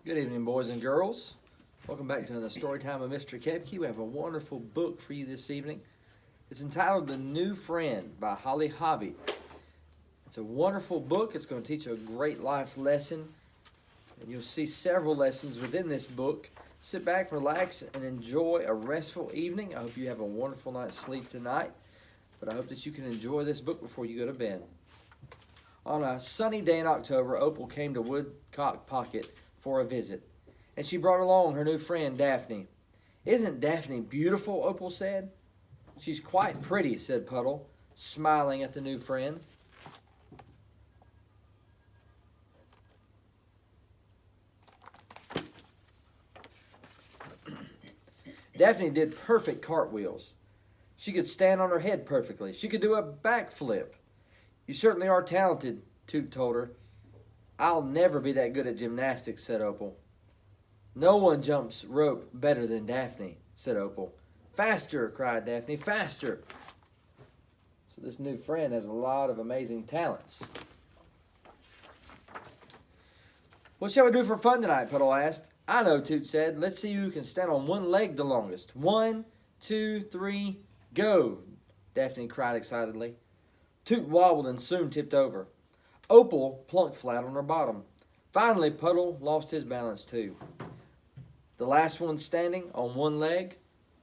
Good evening, boys and girls. Welcome back to another story time of Mr. Kepke. We have a wonderful book for you this evening. It's entitled The New Friend by Holly Hobbie. It's a wonderful book. It's going to teach you a great life lesson. And you'll see several lessons within this book. Sit back, relax, and enjoy a restful evening. I hope you have a wonderful night's sleep tonight. But I hope that you can enjoy this book before you go to bed. On a sunny day in October, Opal came to Woodcock Pocket for a visit, and she brought along her new friend, Daphne. "Isn't Daphne beautiful?" Opal said. "She's quite pretty," said Puddle, smiling at the new friend. Daphne did perfect cartwheels. She could stand on her head perfectly. She could do a backflip. "You certainly are talented," Toot told her. "I'll never be that good at gymnastics," said Opal. "No one jumps rope better than Daphne," said Opal. "Faster!" cried Daphne. "Faster!" So this new friend has a lot of amazing talents. "What shall we do for fun tonight?" Puddle asked. "I know," Toot said. "Let's see who can stand on one leg the longest. 1, 2, 3, go!" Daphne cried excitedly. Toot wobbled and soon tipped over. Opal plunked flat on her bottom. Finally, Puddle lost his balance too. The last one standing on one leg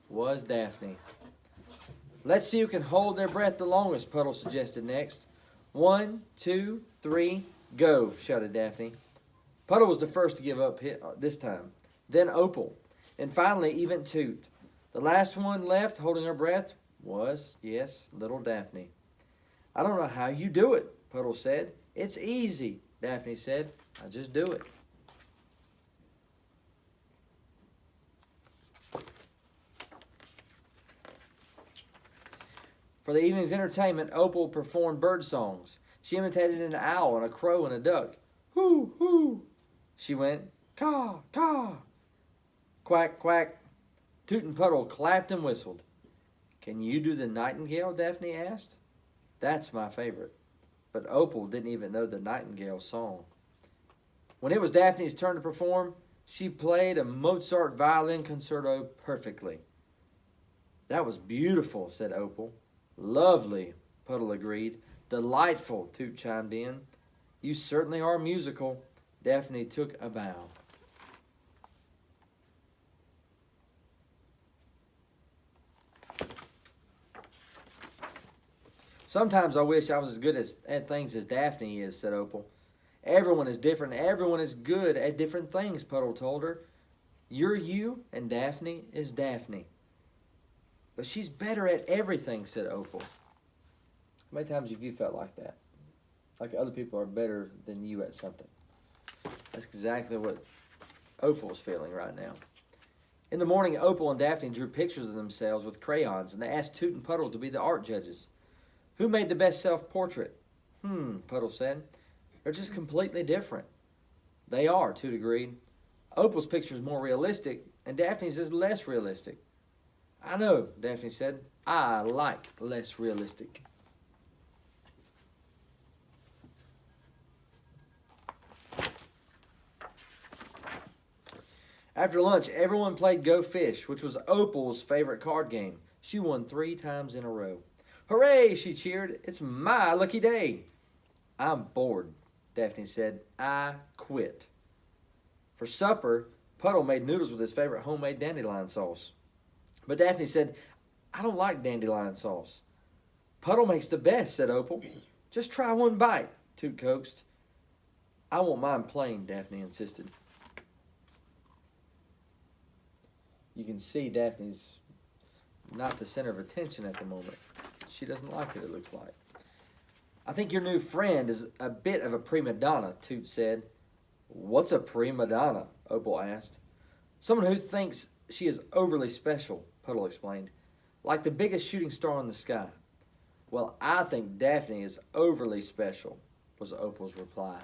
was Daphne. "Let's see who can hold their breath the longest," Puddle suggested next. 1, 2, 3, go!" shouted Daphne. Puddle was the first to give up this time. Then Opal. And finally, even Toot. The last one left holding her breath was, yes, little Daphne. "I don't know how you do it," Puddle said. "It's easy," Daphne said. "I just do it." For the evening's entertainment, Opal performed bird songs. She imitated an owl and a crow and a duck. "Hoo, hoo!" she went. "Caw, caw!" "Quack, quack!" Toot and Puddle clapped and whistled. "Can you do the nightingale?" Daphne asked. "That's my favorite." But Opal didn't even know the nightingale song. When it was Daphne's turn to perform, she played a Mozart violin concerto perfectly. "That was beautiful," said Opal. "Lovely," Puddle agreed. "Delightful," Toot chimed in. "You certainly are musical." Daphne took a bow. "Sometimes I wish I was as good at things as Daphne is," said Opal. "Everyone is different. Everyone is good at different things," Puddle told her. "You're you, and Daphne is Daphne." "But she's better at everything," said Opal. How many times have you felt like that? Like other people are better than you at something? That's exactly what Opal's feeling right now. In the morning, Opal and Daphne drew pictures of themselves with crayons, and they asked Toot and Puddle to be the art judges. "Who made the best self-portrait?" Puddle said. "They're just completely different." "They are," Toot agreed. "Opal's picture is more realistic, and Daphne's is less realistic." "I know," Daphne said. "I like less realistic." After lunch, everyone played Go Fish, which was Opal's favorite card game. She won 3 times in a row. "Hooray!" she cheered. "It's my lucky day." "I'm bored," Daphne said. "I quit." For supper, Puddle made noodles with his favorite homemade dandelion sauce. But Daphne said, "I don't like dandelion sauce." "Puddle makes the best," said Opal. "Just try one bite," Toot coaxed. "I want mine plain," Daphne insisted. You can see Daphne's not the center of attention at the moment. She doesn't like it looks like. "I think your new friend is a bit of a prima donna," Toot said. "What's a prima donna?" Opal asked. "Someone who thinks she is overly special," Puddle explained. "Like the biggest shooting star in the sky." "Well, I think Daphne is overly special," was Opal's reply.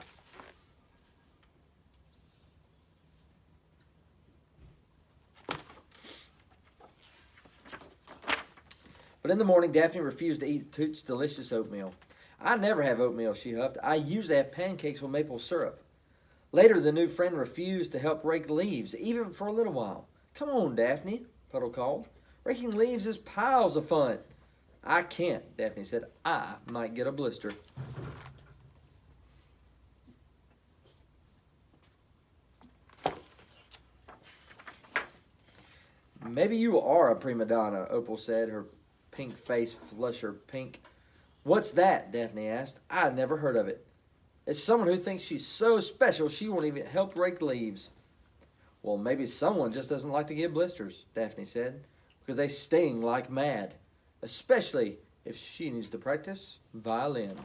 But in the morning, Daphne refused to eat Toot's delicious oatmeal. "I never have oatmeal," she huffed. "I usually have pancakes with maple syrup." Later, the new friend refused to help rake leaves, even for a little while. "Come on, Daphne," Puddle called. "Raking leaves is piles of fun." "I can't," Daphne said. "I might get a blister." "Maybe you are a prima donna," Opal said, her pink face flusher pink. "What's that?" Daphne asked. "I've never heard of it." "It's someone who thinks she's so special she won't even help rake leaves." "Well, maybe someone just doesn't like to get blisters," Daphne said, "because they sting like mad, especially if she needs to practice violin."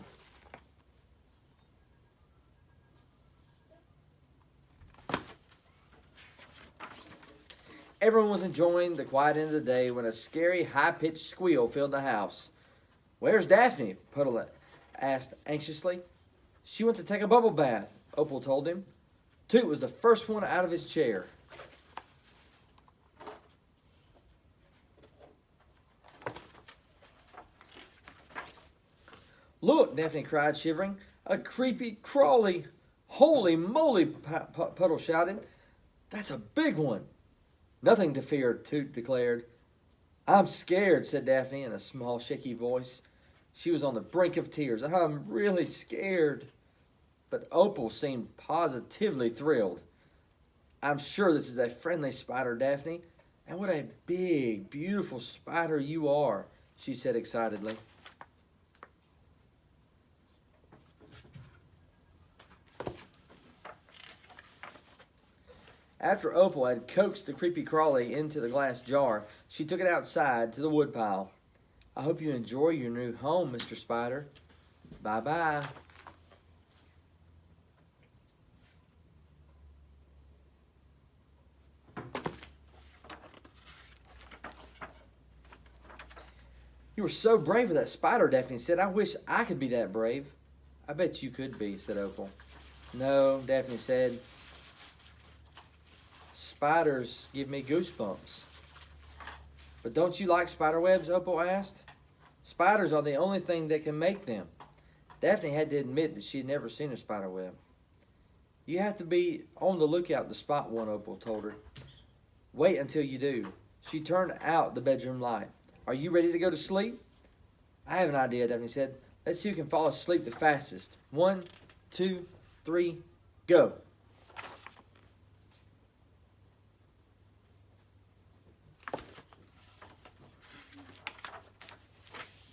Everyone was enjoying the quiet end of the day when a scary, high-pitched squeal filled the house. "Where's Daphne?" Puddle asked anxiously. "She went to take a bubble bath," Opal told him. Toot was the first one out of his chair. "Look," Daphne cried, shivering. "A creepy crawly. Holy moly," Puddle shouted. "That's a big one." "Nothing to fear," Toot declared. "I'm scared," said Daphne in a small, shaky voice. She was on the brink of tears. "I'm really scared." But Opal seemed positively thrilled. "I'm sure this is a friendly spider, Daphne. And what a big, beautiful spider you are," she said excitedly. After Opal had coaxed the creepy crawly into the glass jar, she took it outside to the woodpile. "I hope you enjoy your new home, Mr. Spider. Bye-bye." "You were so brave with that spider," Daphne said. "I wish I could be that brave." "I bet you could be," said Opal. "No," Daphne said. "Spiders give me goosebumps." "But don't you like spider webs?" Opal asked. "Spiders are the only thing that can make them." Daphne had to admit that she had never seen a spider web. "You have to be on the lookout to spot one," Opal told her. "Wait until you do." She turned out the bedroom light. "Are you ready to go to sleep?" "I have an idea," Daphne said. "Let's see who can fall asleep the fastest. 1, 2, 3, go."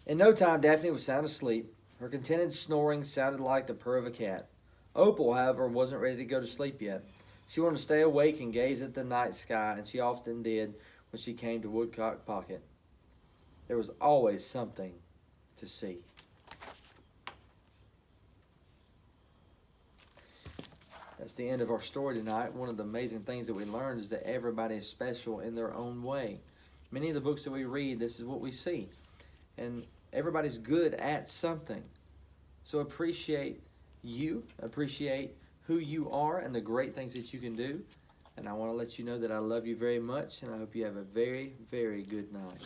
In no time, Daphne was sound asleep. Her contented snoring sounded like the purr of a cat. Opal, however, wasn't ready to go to sleep yet. She wanted to stay awake and gaze at the night sky, and she often did when she came to Woodcock Pocket. There was always something to see. That's the end of our story tonight. One of the amazing things that we learned is that everybody is special in their own way. Many of the books that we read, this is what we see. And everybody's good at something. So appreciate you, appreciate who you are and the great things that you can do. And I want to let you know that I love you very much, and I hope you have a very, very good night.